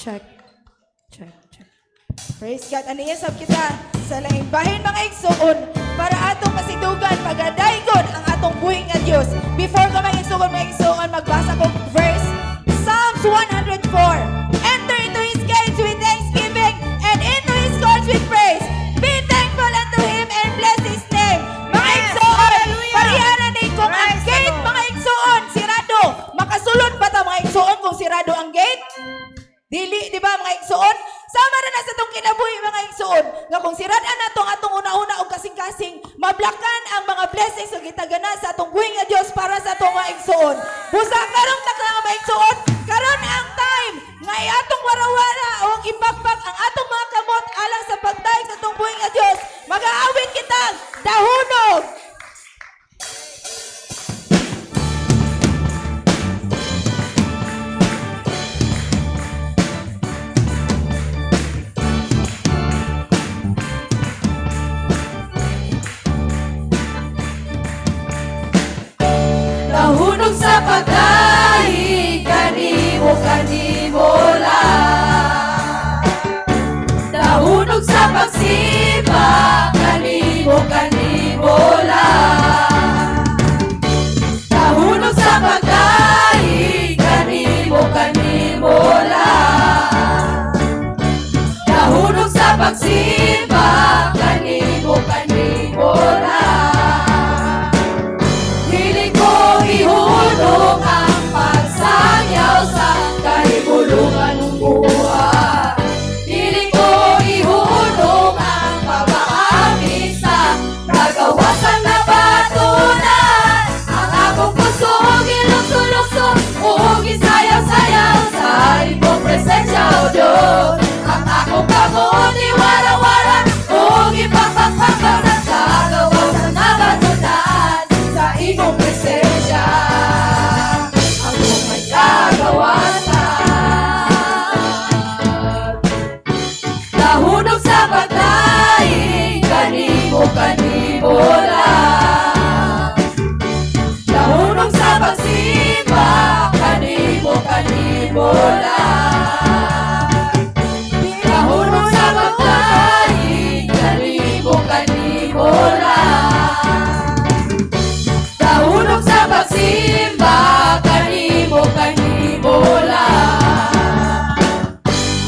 Check. Check. Check. Praise God. Ano yan sab kita sa laing bahin mga igsuon para atong masidugan pagadaygon ang atong buhing nga Dios. Before ko mag-igsuon, magbasa ko verse Psalms 104. Enter into His gates with thanksgiving and into His courts with praise. Be thankful unto Him and bless His name. Mga igsuon, parihanan din kung ang gate mga igsuon sirado. Makasulod ba ta mga igsuon kung sirado ang gate? Dili, di ba mga igsuon? Sama na sa itong kinabuhi mga igsuon. Nga kung siraan na itong atong una-una o kasing-kasing, mablakan ang mga blessings o gitagana sa atong buhing nga Diyos para sa atong mga igsuon. Busa karong takla nga mga igsuon, karon ang time nga atong warawara o ipagpag ang atong mga kamot alang sa pagdayeg sa atong buhing nga Diyos. Mag-aawit kitang dahunog. Nahunong sa pagkain, kanimo lang. Nahunong sa pagsimba, kanimo lang. Nahunong sa pagkain, kanimo lang. Nahunong sa pagsimba, kanimo lang. Ihulog ang pagsangyaw sa kahibulungan ng buhay. Piling ko ihulog ang pag-aami sa kagawasan na batunan. Ang akong puso ilukso-lukso, isayaw-sayaw sa iyong presensya, O Diyos. Ang akong kamot iwara-wara, ipagpagpagpag sa kagawasan na batunan sa iyong presensya. Nahunong sa pagkain, kanimo lang. Nahunong sa pagsimba, kanimo lang. Nahunong sa pagkain, kanimo lang. Nahunong sa pagsimba, kanimo lang.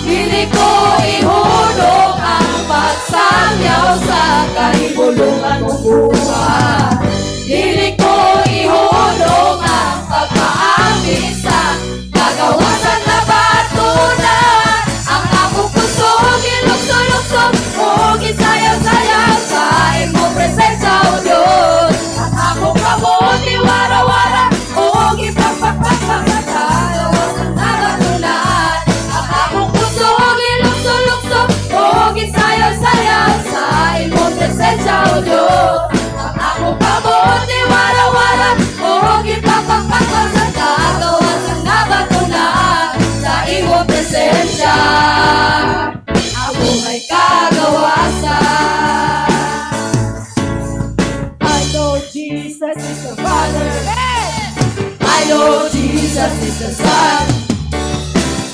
Hindi ko ihulog ang pagsangyaw sa kahibulungan mong buhay. Hindi ko ihulog ang pagpaami sa kagawasan na batunan. Ang akong puso ilukso-lukso, isayaw-sayaw sa iyong presensya, O Diyos. Ang akong kamot iwara-wara, ipagpagpagpag sa kagawasan na batunan. Ang akong puso ilukso-lukso, isayaw-sayaw sa iyong presensya, O Diyos. Ang akong kamot iwara-wara, ipagpagpagpag sa kagawasan na batunan sa iyong presensya. Ako may kagawasan. I know Jesus is the Father. I know Jesus is the Son.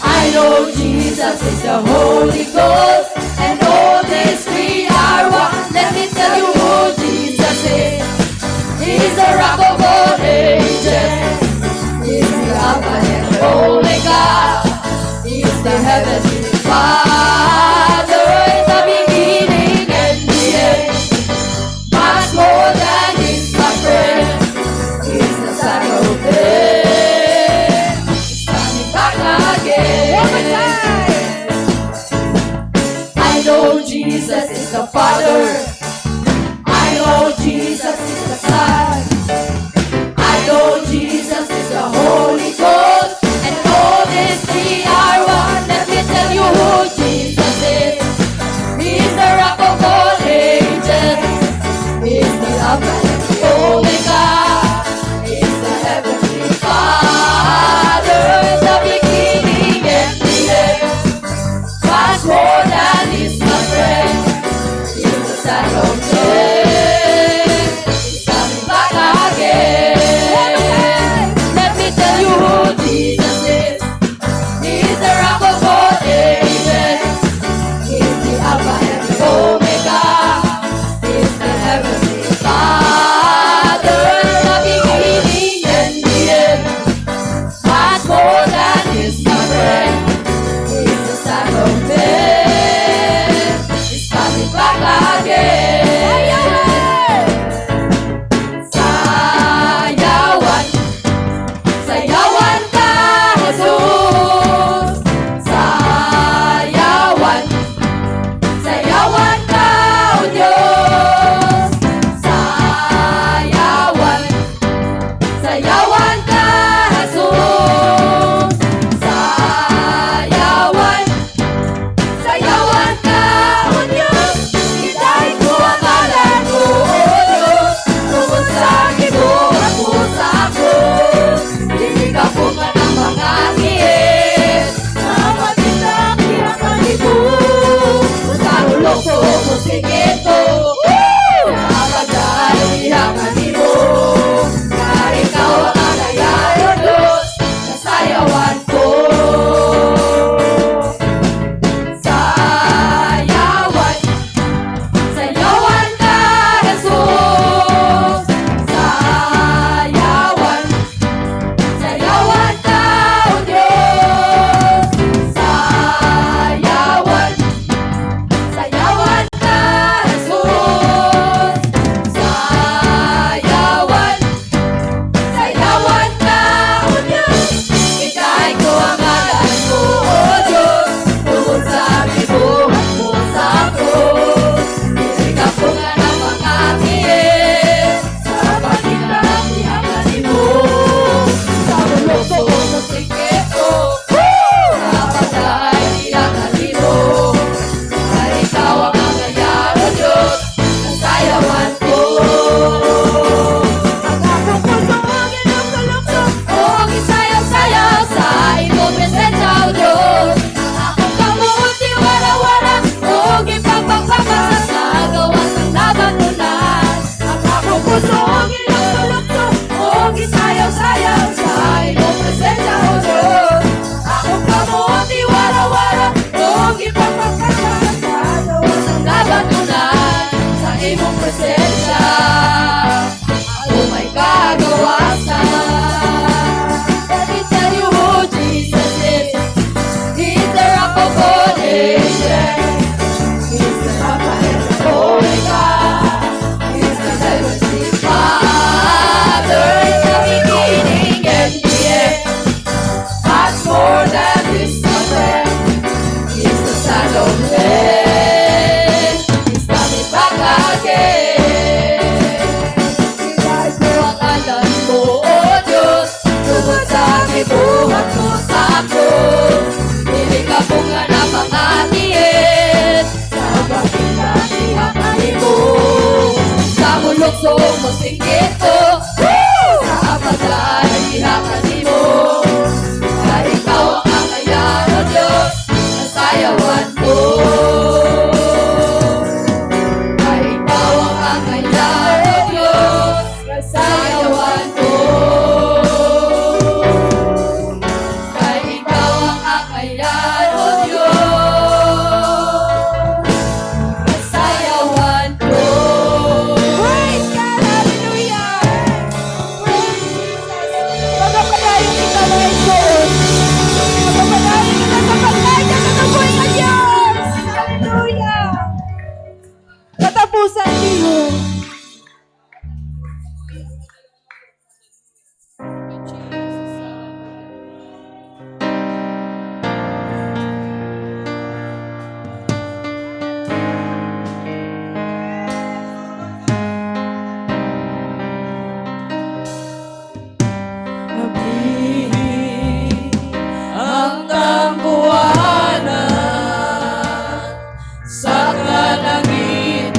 I know Jesus is the Holy Ghost. And all these three are one. Let me tell you who Jesus is. He's the Rock of all ages. He's the Alpha and the Omega. He's the Heavenly Father. In the beginning and the end. Much more than He's my friend. He's the Son of God. He's coming back again. One more time. I know Jesus is the Father. I know Jesus is the Son. I know Jesus is the Holy Ghost. And all these three are one. Let me tell you who Jesus is. He's the Rock of all ages. He's the Alpha and the Omega. He's the Heavenly Father. In the beginning and the end. Much more than He's my friend. He's the Son of God. He's coming back again. Let me tell you who Jesus is. He's the Rock of all ages. buhat mo sa krus. Dili ka bunga na pangatiit sa pagkakasihakan mo. Sa mulokso mo singgit ko, sa pagkakasihakan mo. Kaya ikaw ang kakayahan ng Diyos, nasayawan ko. Kaya ikaw ang kakayahan ng Diyos, nasayawan ko. Kaya ikaw ang kakayahan ng Diyos, nasayawan ko. Praise God! Hallelujah! Praise Jesus! Magpapalayo kita mga igsoon. Magpapalayo kita sa pagkaya sa nabuhay ng Diyos! Hallelujah! Katapusan niyo. Ang tambuhanan sa kalangitan,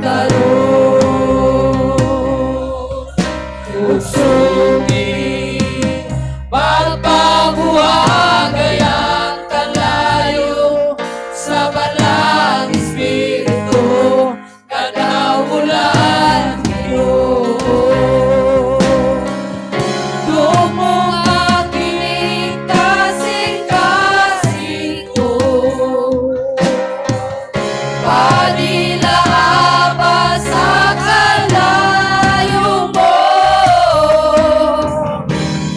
karon ugsugin pagpabuhagayang kalayo sa balang Espiritu kadaulan Ginoo. Dumong aking kasing-kasing ko, panilaaba sa kalayo mo.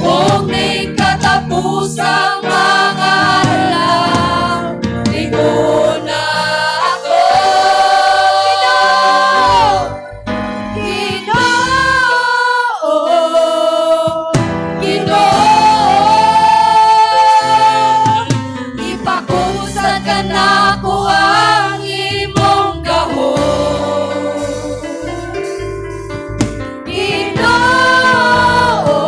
Kung may katapusang mga alam, ligo na ako. Ipakusan ka na ko ang imong gahom. Ginoo,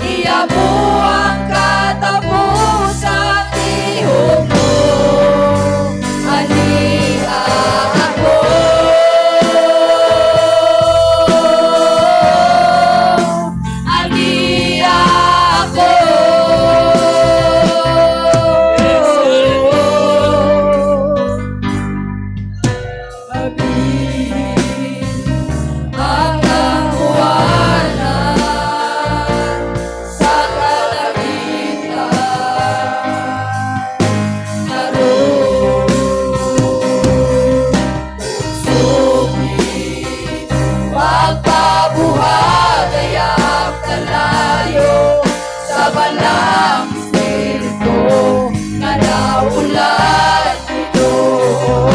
iyabo ang katapusan ihog mo. Ani ako, ani ako. Ang tambuhanan sa kalangitan, karon ugsugin pagpabuhagayang kalayo sa balang Espiritu kadaulan Ginoo.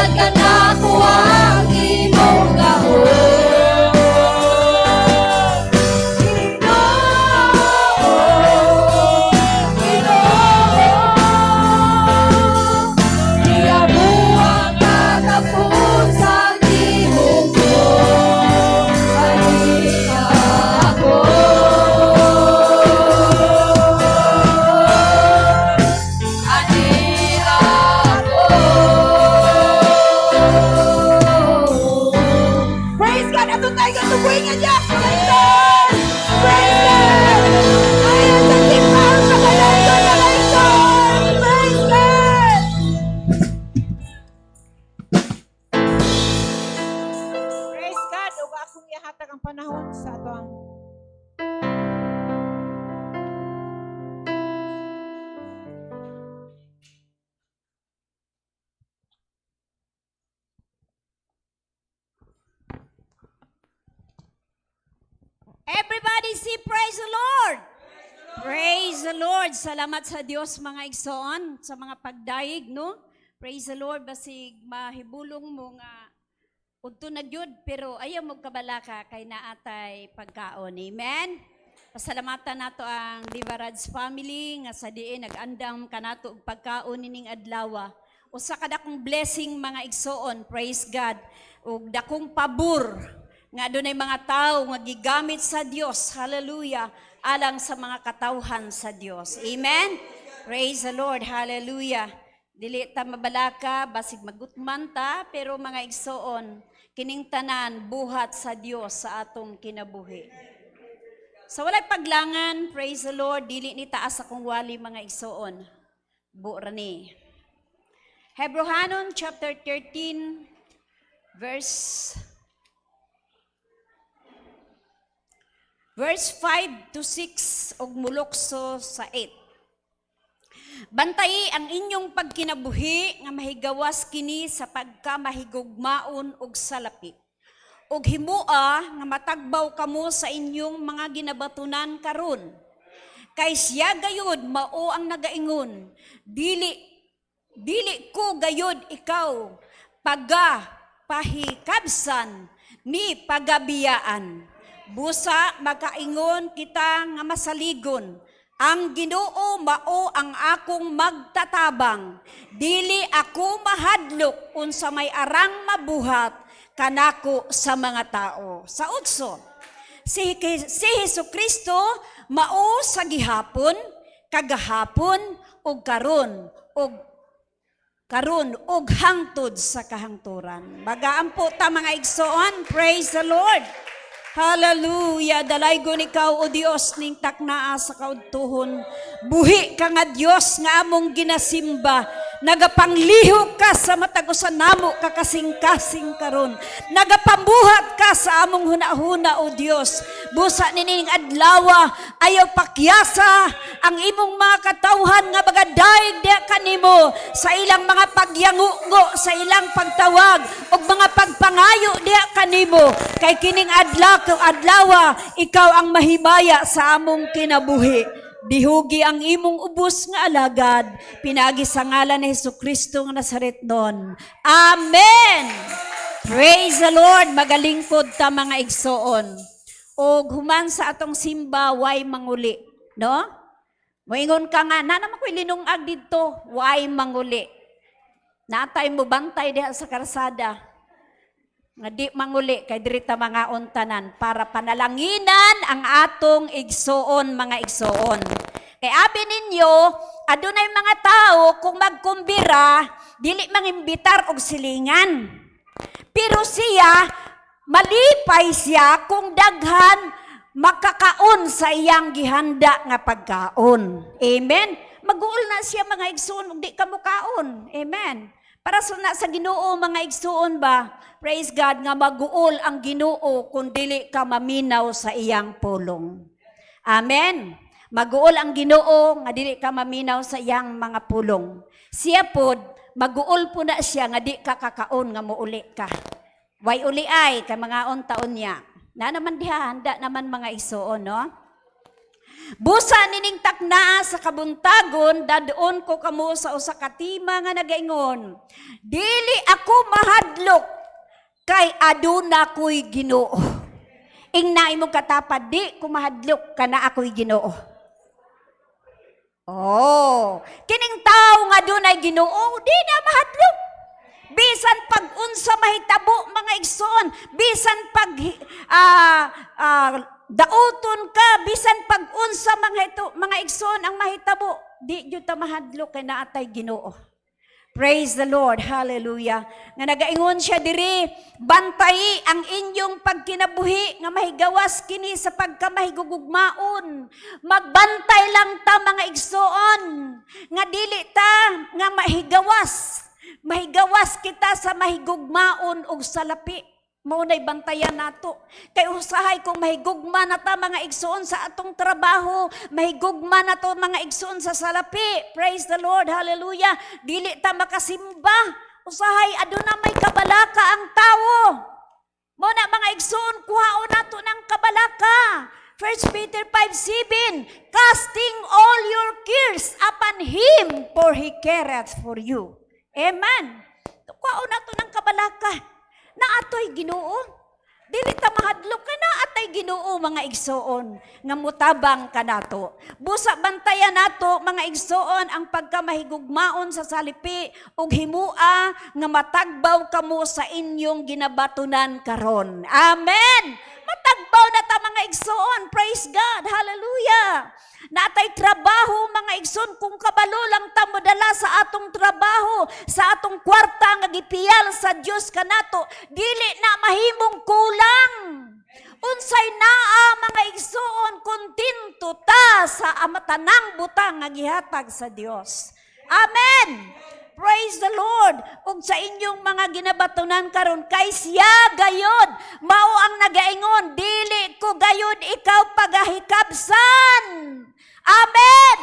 Hatag ka na ko ang imong gahom. Iyabuang katapusan imong Diyos. Ani ako. Ani ako. Praise God! Atong tayo katubuhin nga Diyos! Praise God! Praise God! Ayan sa simbahan pagkalan ko na Lord! Praise God! Praise God! Ug akong ihatag ang panahon sa atong Everybody say praise the Lord. Praise the Lord. Salamat sa Dios mga igsoon sa mga pagdaig no. Praise the Lord basig mahibulong mo nga udto na gyud pero ayaw mo kabalaka kay naatay pagkaon. Amen. Pasalamatan nato ang Divarads family nga sa diin nag-andam kanato og pagkaon nining adlaw. Usa ka dakong blessing mga igsoon. Praise God. Ug dakong pabor nga dunay mga tao nga gigamit sa Dios, hallelujah, alang sa mga katawhan sa Dios. Amen? Praise the Lord, hallelujah. Dili ta mabalaka, basig magutman ta, pero mga igsoon, kining tanan buhat sa Dios sa atong kinabuhi. Sa walay paglangan, praise the Lord, dili ni taas akong wali mga igsoon. Buo ni. Hebrehanon chapter 13, verse 5 to 6 og mulokso sa 8. Bantayi ang inyong pagkinabuhi nga mahigawas kini sa pagkamahigugmaon og salapi. Og himua nga matagbaw kamo sa inyong mga ginabatunan karon. Kay siya gayud mao ang nagaingon, dili ko gayud ikaw pahikabsan ni pagabiyaan. Busa makaingon kita nga masaligon, ang Ginoo mao ang akong magtatabang, dili ako mahadlok unsa may arang mabuhat kanako sa mga tao. Sa 8, si Hesukristo mao sa gihapon, kagahapon ug karon ug hangtod sa kahangturan. Magaampo ta mga igsoon, praise the Lord. Hallelujah. Dalaygon ikaw, O Dios, ning taknaa sa kaudtuhon. Buhi ka nga Dios nga among ginasimba. Nagapangliho ka sa matagusan namo kakasing-kasing karon. Nagapambuhat ka sa among hunahuna, O Dios. Busa nining adlawa, ayaw pakyasa ang imong mga katawhan nga bagadaig diya kanimo sa ilang mga pagyangungo, sa ilang pagtawag, o mga pagpangayo diya kanimo. Kay kining adlawa, ikaw ang mahimaya sa among kinabuhi. Dihugi ang imong ubos nga alagad, pinagi sa ngalan ni Hesukristo nga Nazaretnon. Amen! Praise the Lord! Magalingkod ta mga igsoon. O human sa atong simba, way manguli. No? Moingon ka nga, na naman ko'y linungag dito, way manguli. Natay mo bantay diha sa karsada. Nga di manguli kay dirita mga untanan para panalanginan ang atong igsoon mga igsoon. Kay abi ninyo adunay mga tao kung magkumbira dili mangimbitar og silingan. Pero siya malipay siya kung daghan makakaon sa iyang gihanda nga pagkaon. Amen. Mag-uol na siya mga igsoon ug di ka mukaon. Amen. Para sa Ginoo mga igsuon ba, praise God nga mag-uol ang Ginoo kung dili ka maminaw sa iyang pulong. Amen. Mag-uol ang Ginoo nga dili ka maminaw sa iyang mga pulong. Siya pod mag-uol po na siya nga di ka kakaon nga muuli ka. Way uli ay kay mga taon niya. Na naman diha handa naman mga igsuon no. Busa nining taknaa sa kabuntagon, dadon ko kamo sa usa ka tima nga nagaingon. Dili ako mahadlok kay aduna ko'y Ginoo. Ingna imong katapad, di ko mahadlok kana ako'y Ginoo. Oh, kining tao nga dunay Ginoo, di na mahadlok. Bisan pag unsa mahitabo mga igsoon, bisan pag dauton ka, bisan pag unsa mga igsoon ang mahitabo, di gyud ta mahadlok kay naatay Ginoo. Praise the Lord. Hallelujah. Nga nagaingon siya diri, bantay ang inyong pagkinabuhi nga mahigawas kini sa pagkamahigugugmaon. Magbantay lang ta mga igsoon nga dili ta nga mahigawas. Mahigawas kita sa mahigugmaon ug salapi. Maunay bantayan nato. Kay usahay kung mahigugma na ta mga igsoon sa atong trabaho, mahigugma na to mga igsoon sa salapi. Praise the Lord. Hallelujah. Dili ta makasimba. Usahay aduna may kabalaka ang tawo. Mo na mga igsoon, kuhaon nato ng kabalaka. 1 Peter 5:7, casting all your cares upon Him, for He careth for you. Amen. Kuhaon nato ng kabalaka. Na ato'y Ginoo. Dili ta mahadlok ka na atay Ginoo mga igsoon nga mutabang kanato. Busa bantayan nato mga igsoon ang pagkamahigugmaon sa salipi ug himua nga matagbaw kamo sa inyong ginabatunan karon. Amen. Matagbaw na ta mga igsoon. Praise God. Hallelujah. Natay trabaho mga igsoon, kung kabalo lang ta modala sa atong trabaho, sa atong kwarta nga gipiyal sa Dios kanato, dili na mahimong kulang. Unsay naa mga igsoon, kontento ta sa amatanang butang nga gihatag sa Dios. Amen. Praise the Lord. Ug sa inyong mga ginabatunan karon, kay siya gayod mao ang nagaingon, dili ko gayod ikaw pagahikabsan. Amen.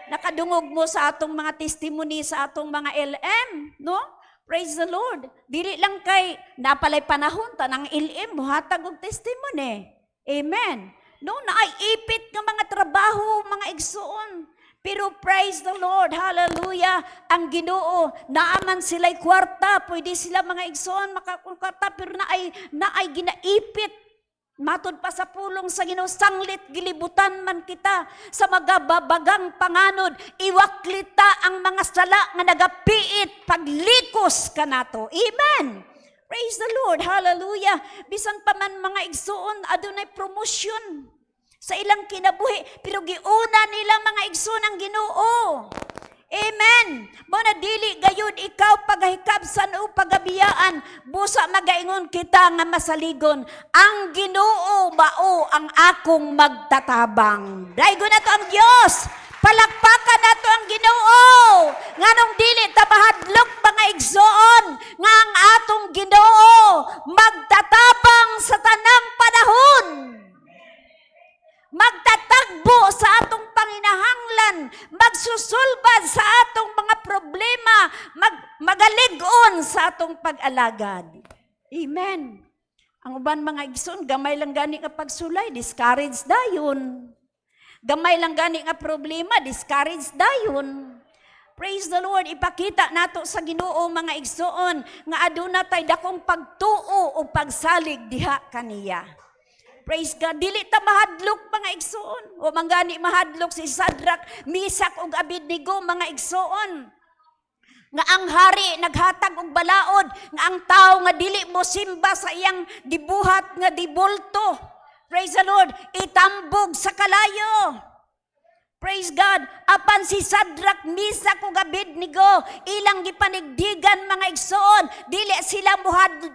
Nakadungog mo sa atong mga testimony sa atong mga LM, no? Praise the Lord. Dili lang kay napalay panahon tanang LM muhatag og testimony. Amen. No, naay ipit nga mga trabaho, mga igsoon. Pero praise the Lord, hallelujah, ang Ginoo, naaman sila'y kwarta, pwede sila mga igsoon makakwarta, pero naay ginaipit. Matod pa sa pulong sa Ginoo, sanglit gilibutan man kita sa magababagang panganod, iwaklita ang mga sala nga nagapiit, paglikos ka nato. Amen. Praise the Lord, hallelujah. Bisan pa man mga igsoon, adunay promotion sa ilang kinabuhi, pero giuna nila mga igsoon ang Ginoo. Amen. Muna dili gayud ikaw pagahikabsan o pagabiyaan, busa magaingon kita nga masaligon, ang Ginoo mao ang akong magtatabang. Daygo na to ang Dios. Palakpakan na to ang Ginoo. Nganong dili ta mahadlok mga igsoon nga ang atong Ginoo magtatabang sa tanang panahon. Magtatagbo sa atong panginahanglan, magsusulbad sa atong mga problema, magalig-on sa atong pag-alagad. Amen. Ang uban mga igsoon, gamay lang gani nga pagsulay, discourage dayon. Gamay lang gani nga problema, discourage dayon. Praise the Lord, ipakita nato sa Ginoo mga igsoon nga aduna tay dakong pagtuo o pagsalig diha kaniya. Praise God. Dili ta mahadlok mga igsoon. O manggani mahadlok si Sadrak, Misak ug Abednego mga igsoon. Nga ang hari naghatag og balaod, nga ang tao nga dili mo simba sa iyang gibuhat nga dibulto. Praise the Lord. Itambog sa kalayo. Praise God. Apan si Sadrak, Misak ug Abednego, ilang gipanigdigan mga igsoon, dili sila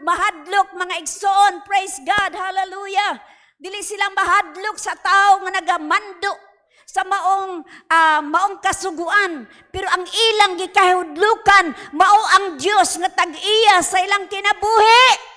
mahadlok mga igsoon. Praise God. Hallelujah. Dili silang mahadlok sa tao nga nagamando sa maong kasuguan, pero ang ilang gikahudlukan mao ang Dios nga tag-iya sa ilang kinabuhi.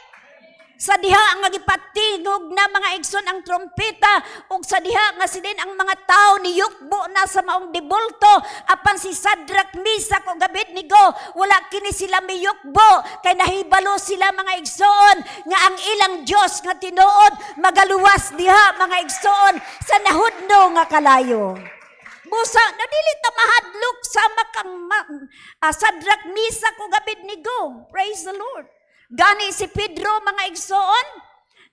Sa diha ang nagipatingog na mga igsoon ang trompeta, ug sa diha nga silin ang mga tao ni yukbo na sa maong dibulto, apan si Sadrak, Misak ug Abednego wala kini sila miyukbo, kay nahibalo sila mga igsoon nga ang ilang Dios nga tinuod magaluwas diha mga igsoon sa nahudno nga kalayo. Busa na dili ta mahadlok sa makang Sadrak, Misak ug Abednego. Praise the Lord. Gani si Pedro mga igsoon,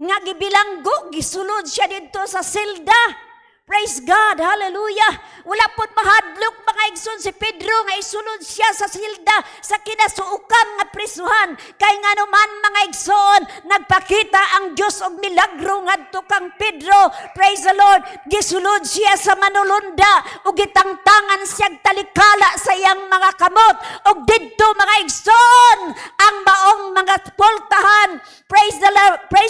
nga gibilanggo, gisulod siya dito sa silda. Praise God, hallelujah. Wala po't mahadlok mga igsoon si Pedro nga isulod siya sa silda sa kinasuukan nga prisuhan. Kay nga naman mga igsoon, nagpakita ang Diyos og milagro ngadto kang Pedro. Praise the Lord. Gisulod siya sa manulunda ug gitangtangan siyang talikala sa iyang mga kamot. Og didto mga igsoon, ang maong mga pultahan. Praise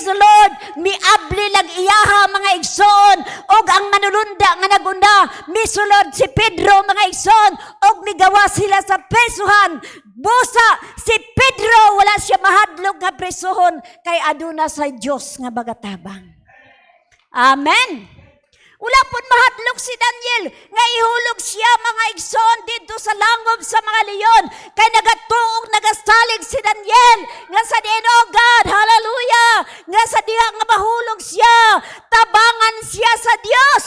the Lord. Miabli lag iyaha mga igsoon og ang manulunda nga nagunda misulod si Pedro mga igsoon og migawa sila sa presuhan. Busa si Pedro wala siya mahadlok nga presuhon kay aduna sa Dios nga bagatabang. Amen. Wala pud mahadlok si Daniel nga ihulog siya mga igsoon dito sa langob sa mga leon kay nagatuog nagasalig si Daniel nga sa diin, oh God, hallelujah, nga sa diha nga mahulog siya, tabangan siya sa Dios.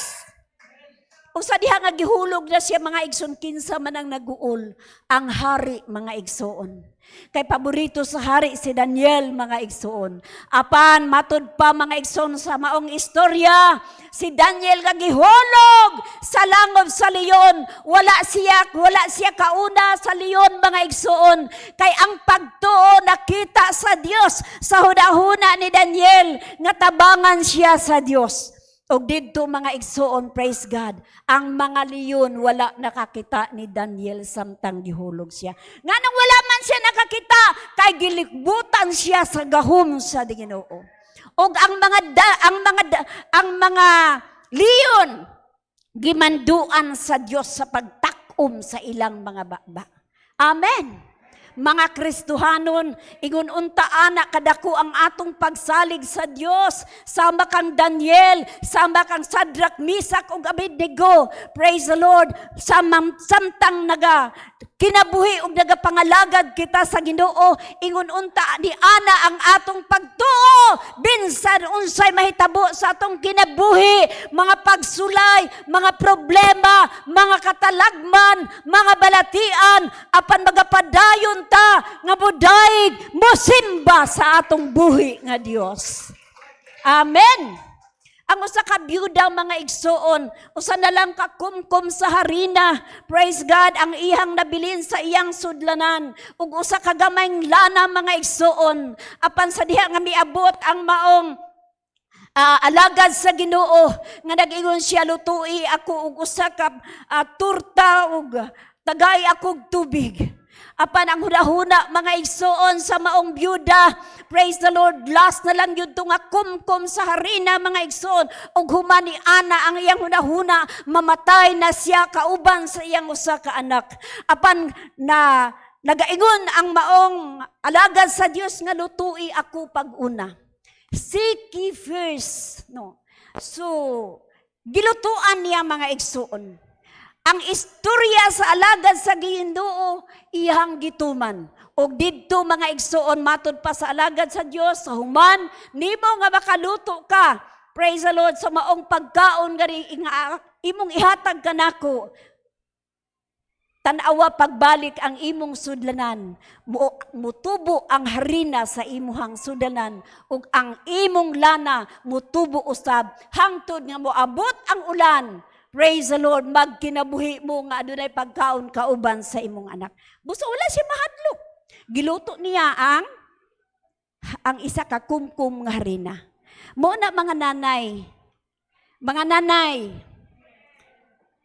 O sa diha nga gihulog na siya mga igsoon, kinsa man ang naguol ang hari mga igsoon. Kay paborito sa hari si Daniel mga igsoon. Apan matud pa mga igsoon sa maong istorya, si Daniel nga gihulog sa langob sa leon. Wala siya kauna sa leon mga igsoon. Kay ang pagtuo nakita sa Dios sa hunahuna ni Daniel nga tabangan siya sa Dios. Og didto mga igsoon, praise God, ang mga leon wala nakakita ni Daniel samtang gihulog siya. Nganong wala man siya nakakita, kay gilikbutan siya sa gahom sa Ginoo. Og ang mga leon gimanduan sa Dios sa pagtakom sa ilang mga baba. Amen. Mga Kristohanon, ingon unta ana kadako ang atong pagsalig sa Dios. Sama kang Daniel, sama kang Sadrak, Misak ug Abednego. Praise the Lord. Samtang kinabuhi ug nagapangalagad kita sa Ginoo, ingon unta di ana ang atong pagtuo. Binsan unsay mahitabo sa atong kinabuhi, mga pagsulay, mga problema, mga katalagman, mga balatian, apan magapadayon ta nga budayig mosimba sa atong buhi nga Dios. Amen. Ang usa ka byuda mga igsoon, usa na lang ka kumkum sa harina. Praise God, ang iyang nabilin sa iyang sudlanan. Ug usa ka gamayng lana mga igsoon. Apan sa diha nga miabot ang maong alagad sa Ginoo nga nag-ingon siya, lutuy ako og usa ka turta ug tagay akog tubig. Apan ang hunahuna mga igsoon sa maong byuda, praise the Lord, last na lang yun nga kumkum sa harina mga igsoon, og humani ana ang iyang hunahuna, mamatay na siya kauban sa iyang usa ka anak. Apan na nagaingon ang maong alagad sa Dios nga lutuy ako pag-una. Seek ye first. No. So, gilutuan niya mga igsoon. Ang istorya sa alagad sa Ginoo iyang gituman. Og didto mga igsoon matud pa sa alagad sa Dios sa human nimo nga makaluto ka. Praise the Lord sa maong pagkaon gani imong ihatag kanako. Tan-awa pagbalik ang imong sudlanan, mutubo ang harina sa imuhang sudlanan ug ang imong lana mutubo usab hangtod nga moabot ang ulan. Praise the Lord, magkinabuhi mo nga adunay pagkaon kauban sa imong anak. Buso wala siya mahadlok. Giluto niya ang isa ka kumkum nga harina. Mo na mga nanay,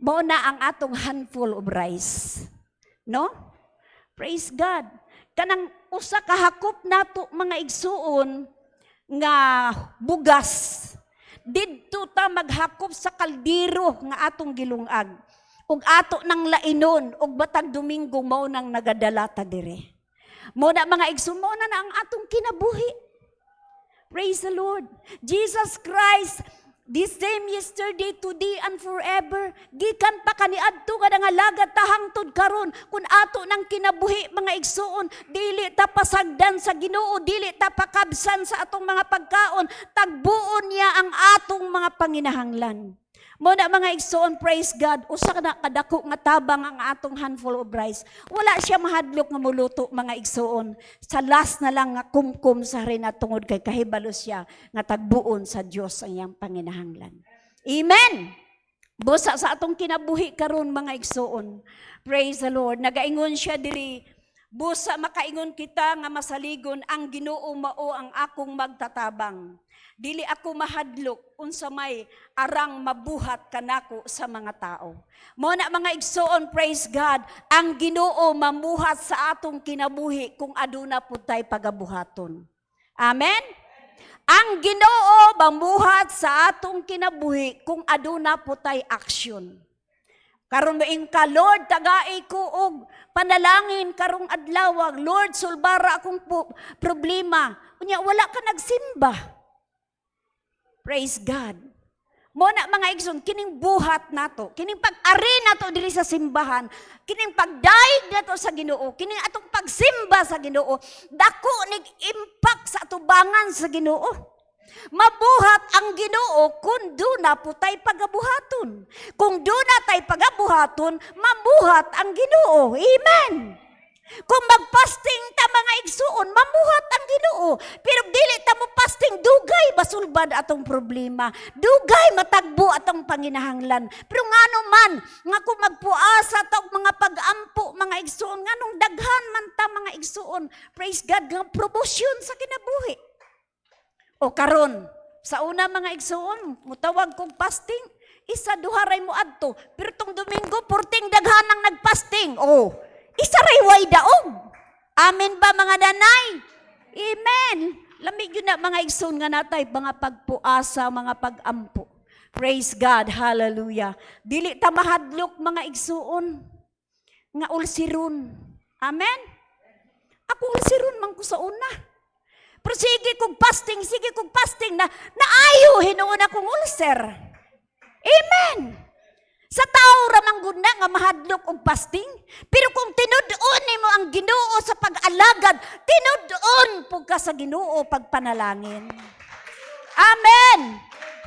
mo na ang atong handful of rice. No? Praise God. Kanang usa ka hakop nato mga igsuon nga bugas. Didto ta maghakop sa kaldero nga atong gilungag. Ug ato nang lainon ug batag Domingo mao nang nagadala ta dire. Mo na mga igsoon, mo na ang atong kinabuhi. Praise the Lord. Jesus Christ, the same yesterday, today, and forever. Gikan pa kaniadto ka nga lagad ta hangtod karon kun ato nang kinabuhi mga igsoon, dili ta pasagdan sa Ginoo, dili ta pakabsan sa atong mga pagkaon, tagbuon niya ang atong mga panginahanglan. Mo na mga igsoon, praise God, usa na kadako nga tabang ang atong handful of rice. Wala siya mahadlok nga muluto mga igsoon. Sa last na lang nga kumkum sa rin at tungod kay kahibalo siya nga tagbuon sa Dios ang iyang panginahanglan. Amen. Busa sa atong kinabuhi karon mga igsoon. Praise the Lord. Nagaingon siya diri, busa makaingon kita nga masaligon ang Ginoo mao ang akong magtatabang. Dili ako mahadlok unsa may arang mabuhat kanako sa mga tao. Mo na mga igsoon, praise God, ang Ginoo mamuhat sa atong kinabuhi kung aduna pud tay pagabuhaton. Amen. Ang Ginoo mamuhat sa atong kinabuhi kung aduna pud tay aksyon. Karon moing ka, Lord, tagai ko og panalangin karong adlaw, Lord, sulbara akong problema. Unya wala ka nagsimba. Praise God. Mo na mga igsoon, kining buhat nato, kining pag-ari nato diri sa simbahan, kining pagdaig nato sa Ginoo, kining atong pagsimba sa Ginoo, dako nig impact sa atubangan sa Ginoo. Mabuhat ang Ginoo kung duna po tay pagabuhaton. Kung duna tay pagabuhaton, mabuhat ang Ginoo. Amen. Kung magpasting ta mga igsuon, mamuhat ang Ginoo. Pero dili ta mo pasting, dugay basulbad atong problema. Dugay matagbo atong panginahanglan. Pero ngano man, nga kung magpuasa ta og mga pag-ampo mga igsuon, nganong daghan man ta mga igsuon, praise God, nga promosyon sa kinabuhi. O karon, sa una mga igsuon, mutawag kong fasting, isa duharay mo adto. Pero tong Domingo, 14 daghan ang nagpasting. Oh, isa ray way daog. Amen ba mga danay? Amen. Lamig yun na mga igsoon nga natay, mga pagpuasa, mga pag-ampo. Praise God, hallelujah. Dili ta mahadlok mga igsoon, nga ulsiron. Amen? Ako ulsiron man ko sa una. Pero sige kong fasting na naayo hinuon akong ulcer. Amen. Sa tao ramang guna nga mahadlok og fasting, pero kung tinud-on nimo ang Ginoo sa pag-alagad, tinud-on pug ka sa Ginoo pagpanalangin. Amen.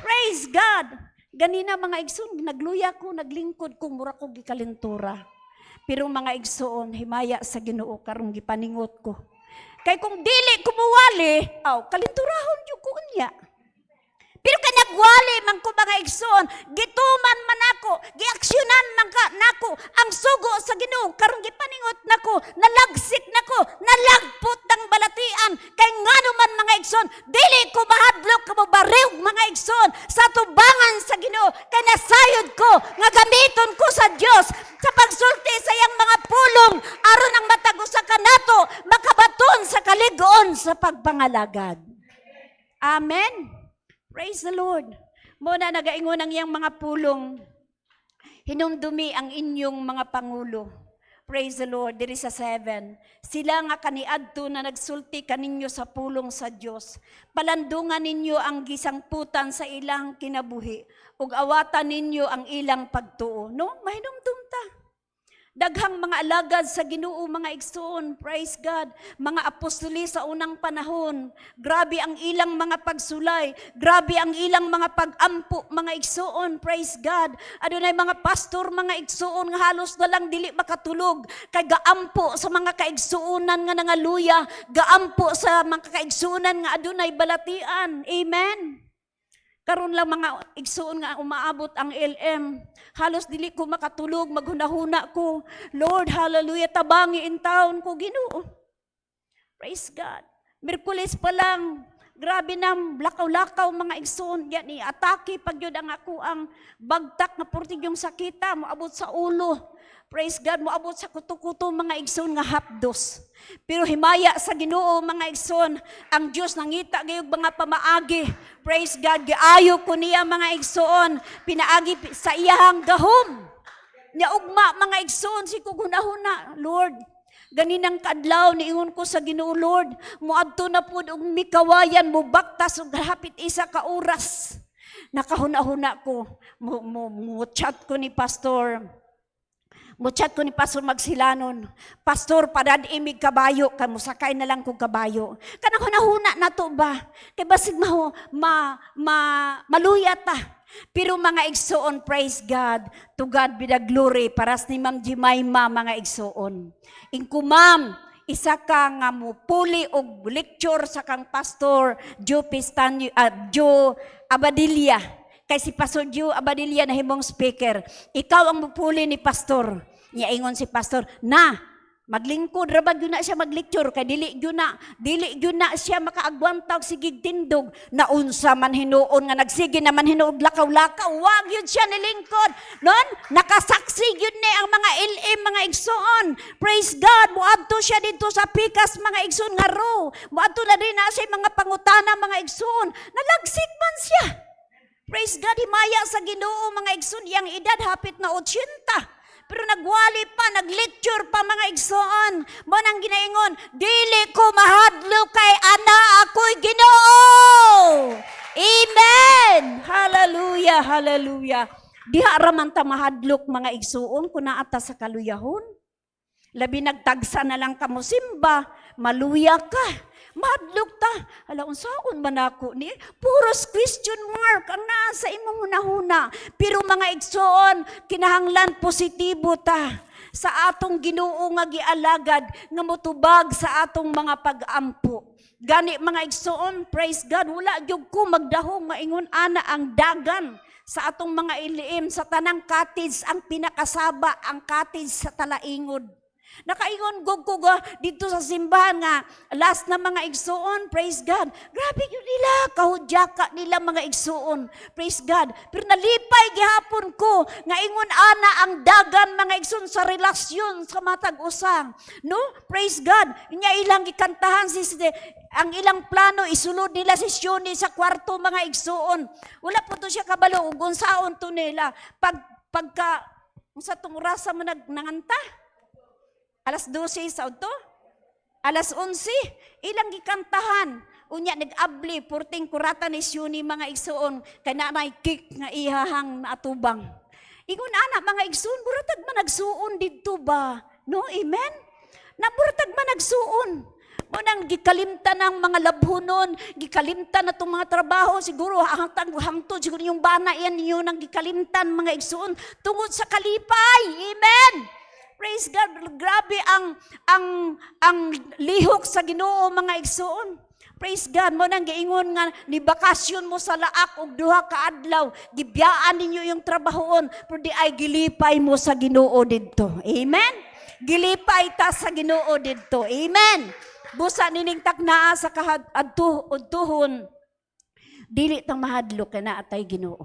Praise God. Ganina mga igsoon, nagluya ko, naglingkod ko, mura ko gikalintura. Pero mga igsoon, himaya sa Ginoo karong gipaningot ko. Kay kung dili kumuwali, kalinturahon yung ko niya. Pero kay nagwali man ko mga igsoon, gituman man ako, giaksyonan man ka nako ang sugo sa Ginoo karong gipaningot nako, nalagsik nako, nalagpot ng balatian. Kay ngano man mga igsoon, dili ko mahadlok ka mo bariw mga igsoon sa tubangan sa Ginoo. Kay nasayod ko nga gamiton ko sa Dios sa pagsulti sa iyang mga pulong aron ang matag usa kanato makabaton sa kaligon sa pagpangalagad. Amen. Praise the Lord. Muna nagaingon ang iyang mga pulong. Hinumdumi ang inyong mga pangulo. Praise the Lord. Diri sa 7. Sila nga kaniadto na nagsulti kaninyo sa pulong sa Dios. Palandungan ninyo ang gisangputan sa ilang kinabuhi. Ug awatan ninyo ang ilang pagtuo. No? Mahinumdum ta. Daghang mga alagad sa Ginoo mga igsoon, praise God, mga apostoli sa unang panahon, grabe ang ilang mga pagsulay, grabe ang ilang mga pag-ampo mga igsoon, praise God. Adunay mga pastor mga igsoon nga halos na lang dili makatulog, kay gaampo sa mga kaigsuonan nga nangaluya, gaampo sa mga kaigsuonan nga adunay balatian. Amen. Karon lang mga igsuon nga umaabot ang LM. Halos dili ko makatulog, maghunahuna ko. Lord, hallelujah, tabangi in town ko, Ginoo. Praise God. Miyerkules pa lang, grabe na, lakaw-lakaw mga igsuon. Yan, atake pag yun ang ako ang bagtak na purtig yung sakita, moabot sa ulo. Praise God, moabot sa kuto-kuto mga igsoon nga hapdos. Pero himaya sa Ginoo mga igsoon, ang Dios nangita gayud mga pamaagi. Praise God, giayo ko niya mga igsoon, pinaagi sa iyahang gahom. Nya ugma mga igsoon si kugunahuna, Lord. Ganinang kadlaw niingon ko sa Ginoo, Lord, moadto na pud og mikawayan mo baktas og hapit isa ka oras. Nakahuna-huna ko, mo chat ko ni Pastor. Muchat ko ni Pastor Magsilanon, Pastor, padad imig kabayo, kamusakay na lang kong kabayo. Kanang hunahuna na to ba? Kay basig maluyat ta. Pero mga igsoon, praise God, to God be the glory, paras ni Ma'am Jemima, mga igsoon. Ingku ma'am, isa ka nga mo puli og lecture sa kang pastor Joe Joe Abadilla. Kay si Pastor Joe Abadilla na himong speaker. Ikaw ang mupuli ni pastor. Niya ingon si pastor, na maglingkod ra ba gyud na siya maglecture kay dili gyud na siya makaagwantag sigig tindog na unsa man hinuon nga nagsige naman hinuod lakaw-lakaw wag yun siya nilingkod non nakasaksi gyud ni ang mga LM mga igsoon. Praise God, moadto siya dito sa pikas mga igsoon nga row, moadto na din na siya mga pangutana mga igsoon, nalagsik man siya. Praise God, himaya sa Ginoo mga igsoon, yang edad hapit na 80. Pero nagwali pa, nag-lecture pa mga igsoon. Mo nang ginaingon, dili ko mahadlo kay ana ako'y Ginoo. Amen! Hallelujah, hallelujah. Diha raman ta mahadlok mga igsoon kung naata sa kaluyahon. Labi nagtagsa na lang kamo simba, maluya ka. Madlok ta. Ala, unsaon man ako ni? Puros question mark ang nasa imong hunahuna. Pero mga igsoon, kinahanglan positibo ta sa atong Ginoo nga gialagad nga motubag sa atong mga pag-ampo. Gani mga igsoon, praise God, wala gyud ko magdahong maingon ana ang dagan sa atong mga iliim sa tanang cottage ang pinakasaba ang cottage sa Talaingod. Nakaingon gog ko dito sa simbahan nga last na mga igsoon, praise God. Grabe yun nila, kahudyaka nila mga igsoon, praise God. Pero nalipay gihapon ko nga ingon ana ang dagan mga igsoon sa relasyon sa matag usang. No? Praise God. Inya ilang gikantahan ang ilang plano isulod nila si Shoni sa kwarto mga igsoon. Wala po to siya kabalo ug unsaon to nila pagka unsa tong rasa mo nanganta? Alas 12 sa auto? Alas 11? Ilang gikantahan. Unya nag-abli, purting kurata ni Shuni mga igsoon, kay na may kick nga ihahang naatubang. Ingon anak mga igsoon, buratag man nagsuon dito ba? No, amen? Na buratag man nagsuon. Munang gikalimtan ng mga labhunon, gikalimtan na itong mga trabaho, siguro hangtod, siguro yung bana yan yun ang gikalimtan mga igsoon, tungod sa kalipay. Amen? Praise God, grabe ang lihok sa Ginoo mga igsoon. Praise God, mo nang giingon nga ni bakasyon mo sa laak og duha ka adlaw, gibiyaan ninyo yung trabahoon, pero di ay gilipay mo sa Ginoo didto. Amen. Gilipay ta sa Ginoo didto. Amen. Busa nining taknaa sa kahadtuhon, dili tang mahadlok kana atay Ginoo.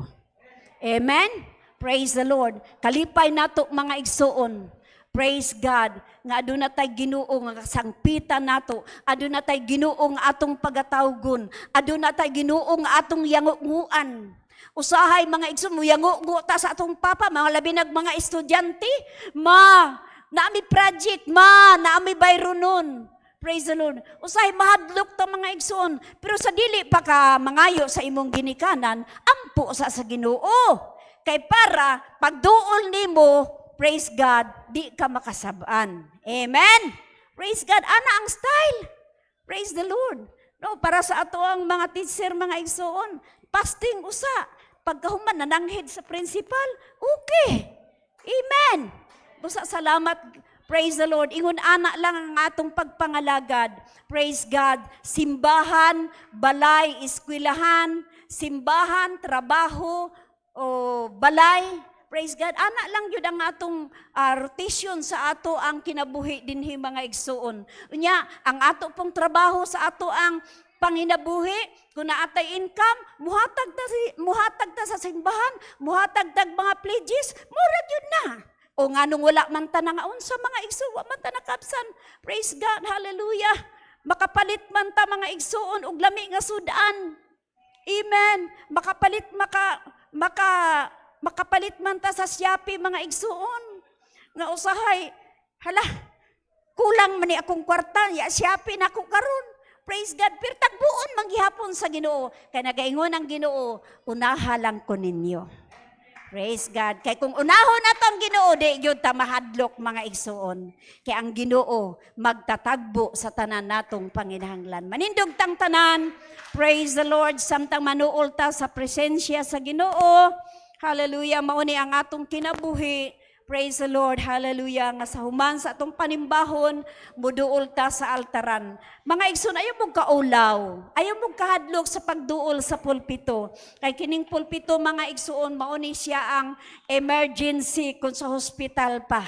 Amen. Praise the Lord. Kalipay nato mga igsoon. Praise God, nga aduna tay Ginoo nga kasangpitan nato, aduna tay Ginoo nga atong pagatawgon, aduna tay Ginoo nga atong yanguan. Usahay mga igsoon mo yango ta sa atong papa, mga labi nag mga estudyante, naami project, naami bayronon. Praise the Lord. Usahay mahadlok ta mga igsoon, pero sa dili pa ka mangayo sa imong ginikanan, ampo sa Ginoo. Kay para pagduol nimo, praise God, di ka makasabaan. Amen? Praise God. Ana ang style. Praise the Lord. No, para sa ato ang mga teacher, mga igsoon, fasting usa. Pagkahuman, nananghid sa principal, okay. Amen. Busa salamat. Praise the Lord. Ingon ana lang ang atong pagpangalagad. Praise God. Simbahan, balay, eskwelahan, simbahan, trabaho, balay, praise God. Ana lang yun ang atong rotation sa ato ang kinabuhi dinhi mga igsoon. Unya, ang ato pong trabaho sa ato ang panginabuhi, kung naatay income, muhatag ta sa simbahan, muhatag tag mga pledges, murag yun na. O nga nung wala man ta nga unsa mga igsoon, man ta nakapsan. Praise God, hallelujah. Makapalit man ta mga igsoon og lami nga sudan. Amen. Makapalit man ta sa Shopee mga igsuon. Nga usahay, hala, kulang man ni akong kwarta, ya Shopee na ako karon. Praise God, pero tagbuon manggihapon sa Ginoo. Kaya nagaingon ang Ginoo, unaha lang ko ninyo. Praise God. Kay kung unahon na ang Ginoo, di yun ta mahadlok mga igsuon. Kay ang Ginoo magtatagbo sa tanan natong panginahanglan. Manindog tang tanan. Praise the Lord. Samtang manuol ta sa presensya sa Ginoo. Hallelujah. Mauni ang atong kinabuhi. Praise the Lord, hallelujah, nga sa human sa atong panimbahon, muduol ta sa altaran. Mga igsoon, ayaw mong kaulaw, ayaw mong kahadlok sa pagduol sa pulpito. Kay kining pulpito, mga igsoon, mauni siya ang emergency kung sa hospital pa.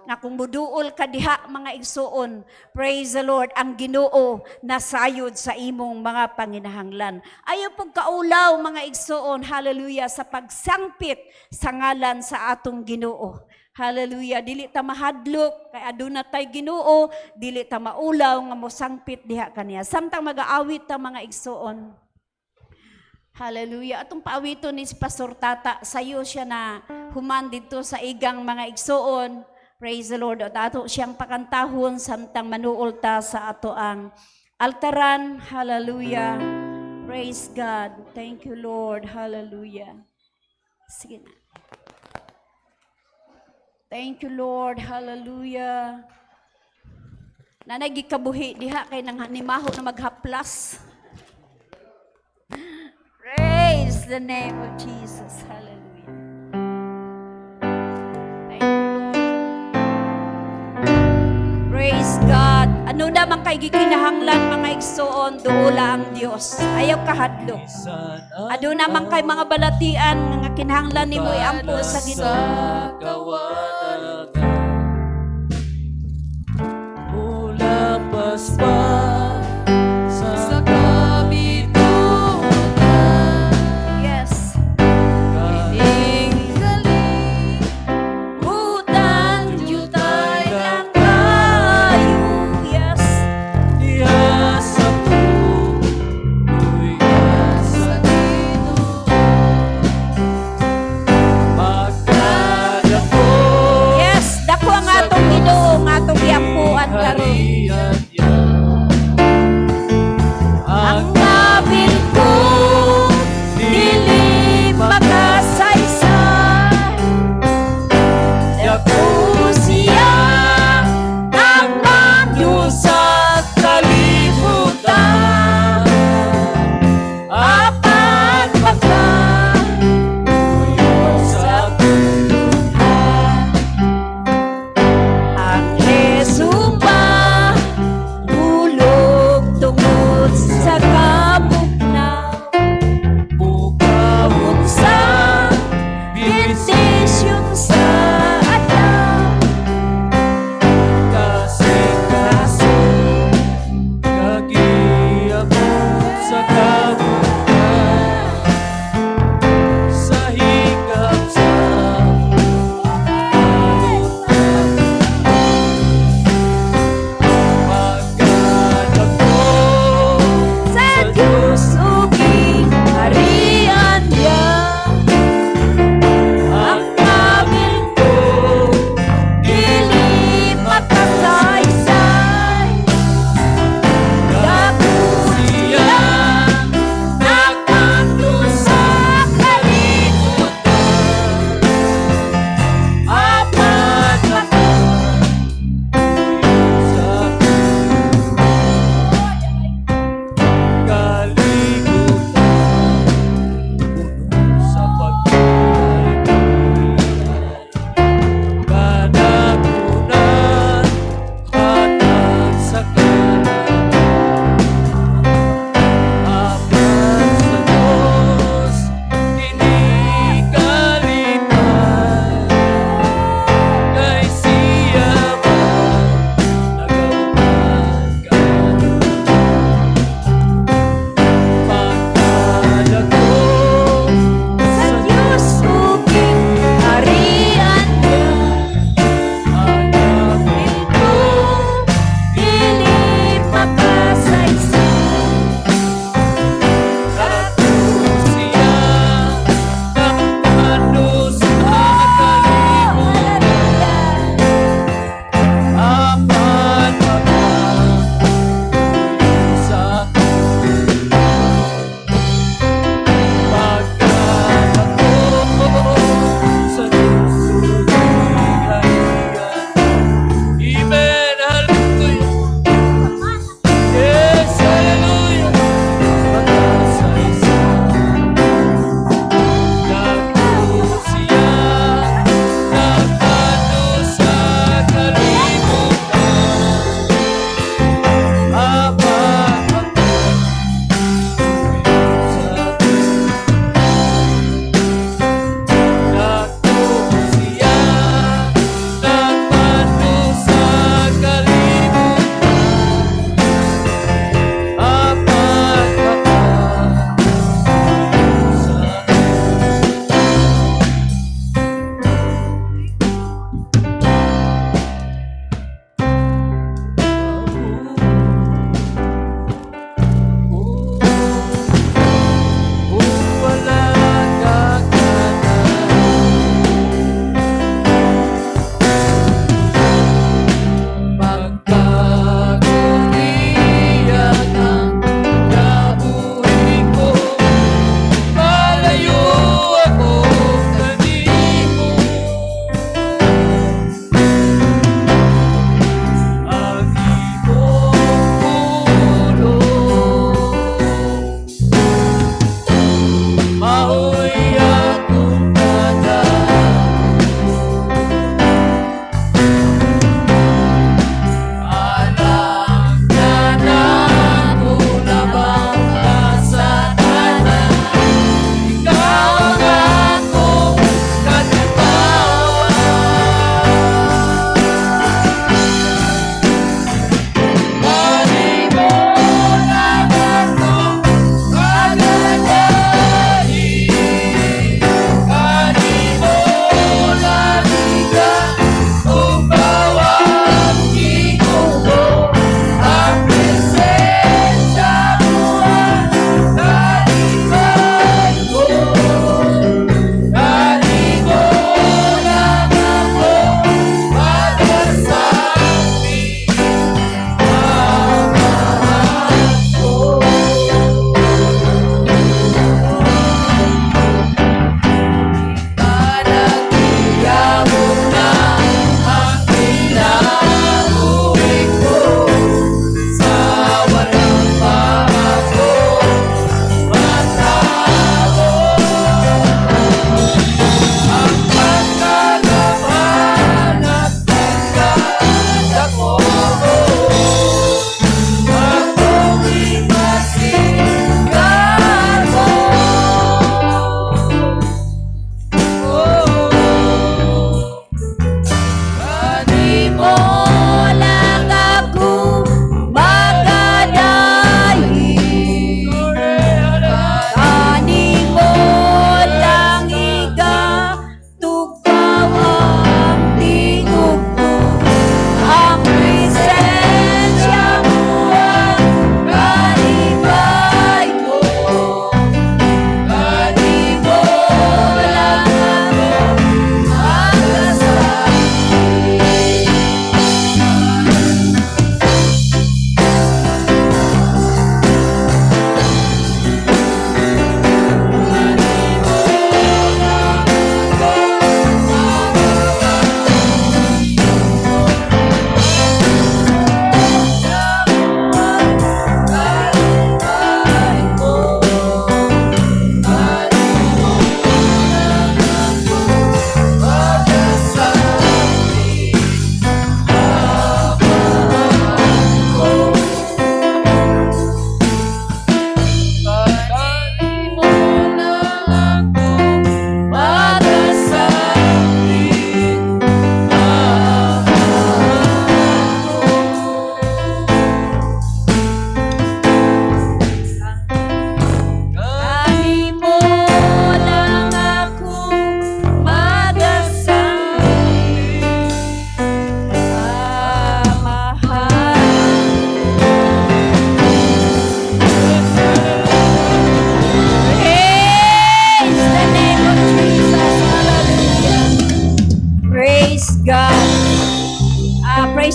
Nga kung muduol ka diha, mga igsoon, praise the Lord, ang Ginoo nasayod sa imong mga panginahanglan. Ayaw pong kaulaw, mga igsoon, hallelujah, sa pagsangpit sa ngalan sa atong Ginoo. Hallelujah, dili ta mahadlok, kay aduna tay Ginoo, dili ta maulaw nga mosangpit diha kaniya. Samtang mag-aawit ta, mga igsoon. Hallelujah. Atong paawiton ni Pastor Tata, sayo siya na human dito sa igang mga igsoon. Praise the Lord. At ato siyang pakantahon samtang manuol ta sa ato ang altaran. Hallelujah. Praise God. Thank you, Lord. Hallelujah. Sige na. Thank you, Lord. Hallelujah. Nanay gikabuhi diha kay nang hanimaho na maghaplas. Praise the name of Jesus. Hallelujah. Thank you, Lord. Praise God. Ano naman kay gikinahanglan, mga igsoon, duula ang Dios. Ayaw kahadlok. Ano naman kay mga balatian nga kinahanglan nimo iampo sa Ginoo. Mula paspa sa kabitulan, Yes. galing utang jutay lang kayo. Yes. Diha sa puloy sa Ginoo, magkadako Yes, dako ang atong Ginoo, ang atong iampuan karon. harian niya.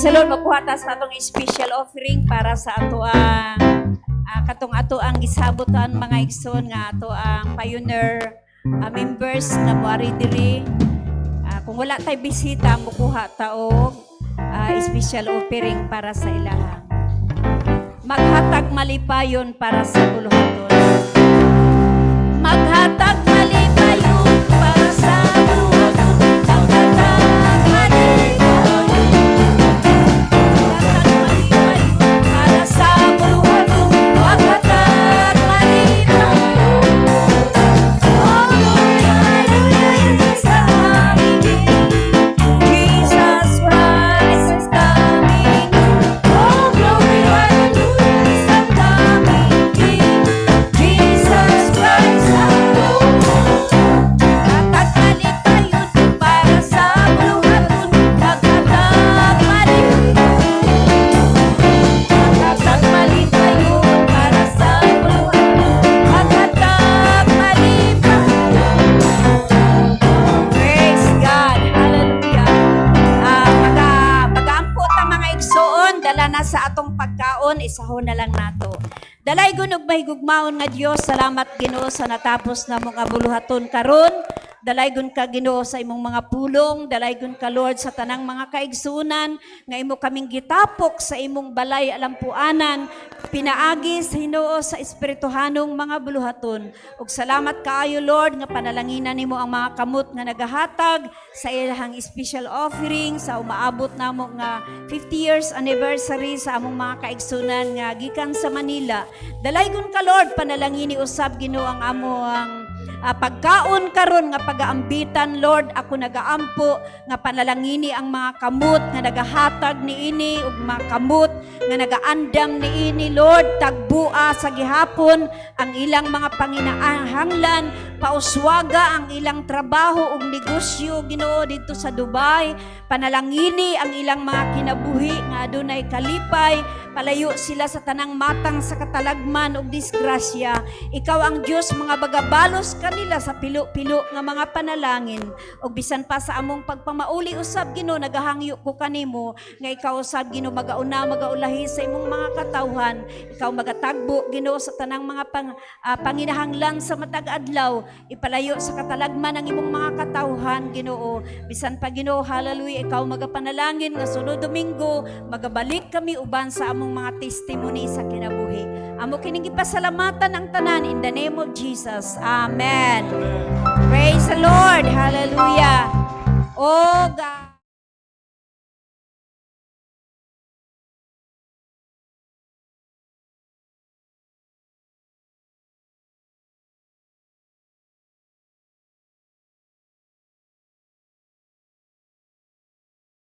the Lord, magkuha ta sa atong special offering para sa ato ang katong ato ang gisabotan mga igsoon nga ato ang pioneer members na moari diri. Kung wala tay bisita, mukuha ta og special offering para sa ilaha. Maghatag malipayon para sa buluhaton. Maghatag malipayon para sa buluhaton. Maghatag malipayon. Maghatag malipayon para sa buluhaton. Maghatag malipayon. Oh Lord, hallelujah, is the coming King. Jesus Christ is coming. Oh glory, hallelujah, is the coming King. Jesus Christ, maghatag malipayon para sa buluhaton. Maghatag malipayon para sa buluhaton. Maghatag malipayon. Praise God. Hallelujah. Mag-aampo ta mga igsoon, dala na sa atong pagkaon, isahon na lang nato. Dalay gunog mahigugmaon nga Dios, salamat Ginoo sa natapos na mong abuluhaton karon. Dalaygon ka Ginoo sa imong mga pulong, dalaygon ka Lord sa tanang mga kaigsunan nga imo kaming gitapok sa imong balay alampuanan, pinaagi sa Ginoo sa espirituhanong mga buluhaton. Ug salamat kaayo Lord nga panalanginan nimo ang mga kamot nga nagahatag sa ilahang special offering sa umaabot namo nga 50 years anniversary sa among mga kaigsunan nga gikan sa Manila. Dalaygon ka Lord panalangini usab Ginoo ang among pagkaon karon nga pagaambitan Lord, ako nagaampo nga panalangini ang mga kamot nga nagahatag niini ug mga kamot nga nagaandam niini Lord, tagbua sa gihapon ang ilang mga panginahanglan, pauswaga ang ilang trabaho ug negosyo Ginoo dito sa Dubai. Panalangini ang ilang mga kinabuhi nga adunay kalipay, palayo sila sa tanang matang sa katalagman ug disgrasya. Ikaw ang Dios, mga bagabalos kanila sa pilo-pilo nga mga panalangin. Ug bisan pa sa among pagpamauli usab Ginoo, nagahangyo ko kanimo nga ikaw usab Ginoo magaulahi sa imong mga katawhan. Ikaw magatagbo Ginoo sa tanang mga panginahanglan sa matag adlaw, ipalayo sa katalagman ang imong mga katawhan Ginoo. Bisan pa Ginoo, hallelujah, ikaw magapanalangin nga sunod Domingo magabalik kami uban sa among mga testimony sa kinabuhi. Amo kining gipasalamatan ang tanan in the name of Jesus. Amen. Praise the Lord. Hallelujah. Oh God.